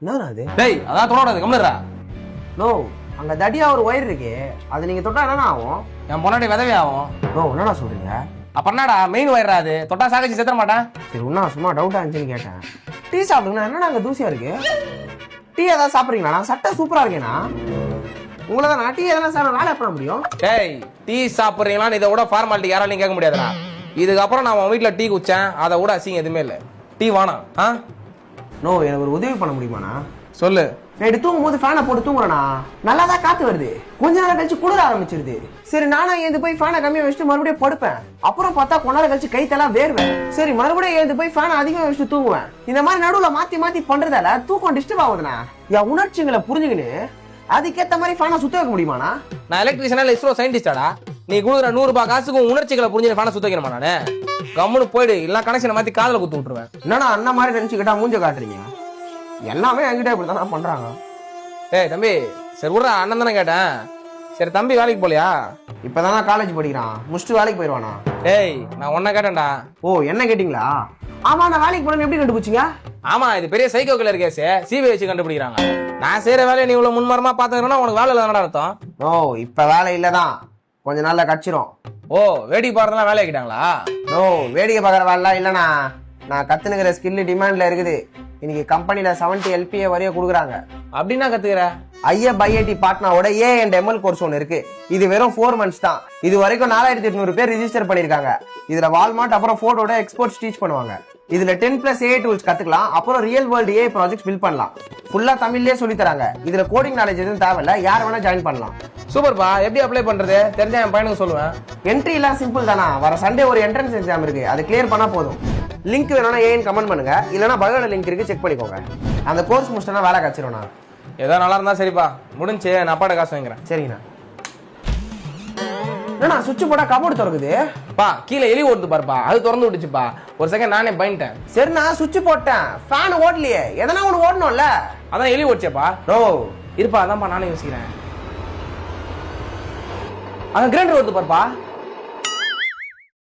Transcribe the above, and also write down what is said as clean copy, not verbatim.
என்னடா அது? டேய் அதான் தொடாது கம்முறா. நோ அங்க தடியா ஒரு ஒயர் இருக்கு, அது நீங்க தொட்டா என்ன ஆகும்? என் பொண்ணாடி விதவே ஆகும். நோ என்னடா சொல்றீங்க? அப்ப என்னடா மெயின் வயிறா அது? தொட்டா சாகச்சி செத்துற மாட்டேன். சரி உன்னா சும்மா டவுட்டா இருந்துச்சுன்னு கேட்டேன். டீ சாப்பிடுங்கண்ணா, என்னடா அங்க தூசியா இருக்கு? டீ ஏதாவது சாப்பிட்றீங்களா? நான் சட்டை சூப்பரா இருக்கேண்ணா. உங்களை தான் நான் டீ எதனா சாப்பிட வேலை பண்ண முடியும். டேய் டீ சாப்பிட்றீங்களான்னு இதை விட ஃபார்மாலிட்டி யாராலையும் கேட்க முடியாதுடா. இதுக்கப்புறம் நான் உன் வீட்டில் டீ குடிச்சேன், அதை விட அசிங்கம் எதுவுமே இல்லை. டீ வேணாம். ஆ நோ எனக்கு ஒரு உதவி பண்ண முடியுமாண்ணா? சொல்லு. நைட்டு தூங்கும் போது ஃபேனை போட்டு தூங்குறேண்ணா, நல்லா தான் காத்து வருது. கொஞ்ச நேரம் கழிச்சு குளிர ஆரம்பிச்சிருது. சரி நானும் எழுந்து போய் ஃபேனை கம்மியாக வச்சுட்டு மறுபடியும் படுப்பேன். அப்புறம் பார்த்தா கொஞ்ச நேரம் கழிச்சு கைத்தெல்லாம் வேர்வேன். சரி மறுபடியும் எழுந்து போய் ஃபேனை அதிகமாக வச்சுட்டு தூங்குவேன். இந்த மாதிரி நடுவில் மாற்றி மாற்றி பண்றதால தூக்கம் டிஸ்டர்ப் ஆகுதுண்ணா. என் உணர்ச்சிகளை புரிஞ்சுக்கின்னு அதுக்கேற்ற மாதிரி ஃபேனை சுத்த வைக்க முடியுமாண்ணா? நான் எலக்ட்ரிஷியனா இஸ்ரோ சயின்டிஸ்டாடா? நீ கொடுக்குற 100 ரூபாய் காசுக்கும் உணர்ச்சிகளை புரிஞ்சு ஃபேனை சுத்த வைக்கணுமா? நானு கம்முன்னு போயிடு, இல்லை கனெக்ஷனை மாற்றி காதில் குத்து விட்டுருவேன். என்னன்னா அண்ணன் மாதிரி நினச்சிக்கிட்டா மூஞ்ச காட்டுறீங்க. எல்லாமே என்கிட்ட இப்படி தானே பண்றாங்க. ஏய் தம்பி, சரி விட்றா, அண்ணன் தானே கேட்டேன். சரி தம்பி வேலைக்கு போலியா? இப்பதானே காலேஜ் படிக்கிறான், முடிச்சுட்டு வேலைக்கு போயிடுவானா? டேய் நான் உன்ன கேட்டேன்டா. ஓ என்ன கேட்டீங்களா? ஆமா நான் வேலைக்கு போனேன்னு எப்படி கண்டுபிடிச்சிங்க? ஆமா இது பெரிய சைக்கோ கில்லர் கேஸ், சிபிஐ வச்சு கண்டுபிடிக்கிறாங்க. நான் செய்யற வேலையை நீ இவ்வளவு முன்மரமா பாத்துக்கிறேன்னா உனக்கு வேலை இல்லைன்னு அர்த்தம். ஓ இப்ப வேலை இல்லதான், கொஞ்ச நாள்ல கடிச்சிரும். ஓ வேடிக்கை பாக்குறதுலாம் வேலை ஆக்கிட்டாங்களா? ஓ வேடிக்கை பாக்குற வேலை இல்லைண்ணா, நான் கத்துனுக்கிற ஸ்கில் டிமாண்ட்ல இருக்குது. இன்னைக்கு கம்பெனில 70 LPA வரைய கொடுக்குறாங்க. அப்படின்னா கத்துக்கிற IIT பார்ட்னரோட A&ML கோர்ஸ் ஒன்று இருக்கு. இது வெறும் 4 months தான். இது வரைக்கும் 4800 பேர் ரிஜிஸ்டர் பண்ணிருக்காங்க. இதுல வால்மார்ட் அப்புறம் ஃபோர்டோட எக்ஸ்போர்ட்ஸ் டீச் பண்ணுவாங்க. இதுல 10+ AI டூல்ஸ் கத்துக்கலாம். அப்புறம் real world AI projects build பண்ணலாம். ஃபுல்லா தமிழ்லயே சொல்லி தராங்க. இதுல கோடிங் நாலேஜ் எதுவும் தேவையில்ல, யார் வேணா ஜாயின் பண்ணலாம். சூப்பர்பா. எப்படி அப்ளை பண்றது? தெரிஞ்சா என் பையனுக்கு சொல்லுவேன். என்ட்ரி எல்லாம் சிம்பிள் தானா, வர சண்டே ஒரு என்ட்ரன்ஸ் எக்ஸாம் இருக்கு, அது கிளியர் பண்ணா போதும். லிங்க் வேணும்னா ஏன்னு கமெண்ட் பண்ணுங்க, இல்லைன்னா பயோட லிங்க் இருக்கு, செக் பண்ணிக்கோங்க. அந்த கோர்ஸ் முடிச்சிட்டா வேலை கிடைச்சிரும்ண்ணா. ஏதோ நல்லா இருந்தா சரிப்பா, முடிஞ்சு நான் அப்பாட்ட காசு வாங்கிக்கிறேன். சரிங்கண்ணா. என்னண்ணா சுவிட்ச் போட்டா கபோர்டு திறக்குது? பா கீழே எலி ஓடுது பாருப்பா, அது திறந்து விட்டுச்சுப்பா. ஒரு செகண்ட் நானே பயன்ட்டேன். சரிண்ணா சுவிட்ச் போட்டேன், ஃபேன் ஓடலையே, எதனா ஒன்று ஓடணும்ல. அதான் எலி ஓடிச்சேப்பா. ஓ இருப்பா, அதான்ப்பா நானே யோசிக்கிறேன். அங்க கிரைண்டர் ஓடுது பாருப்பா.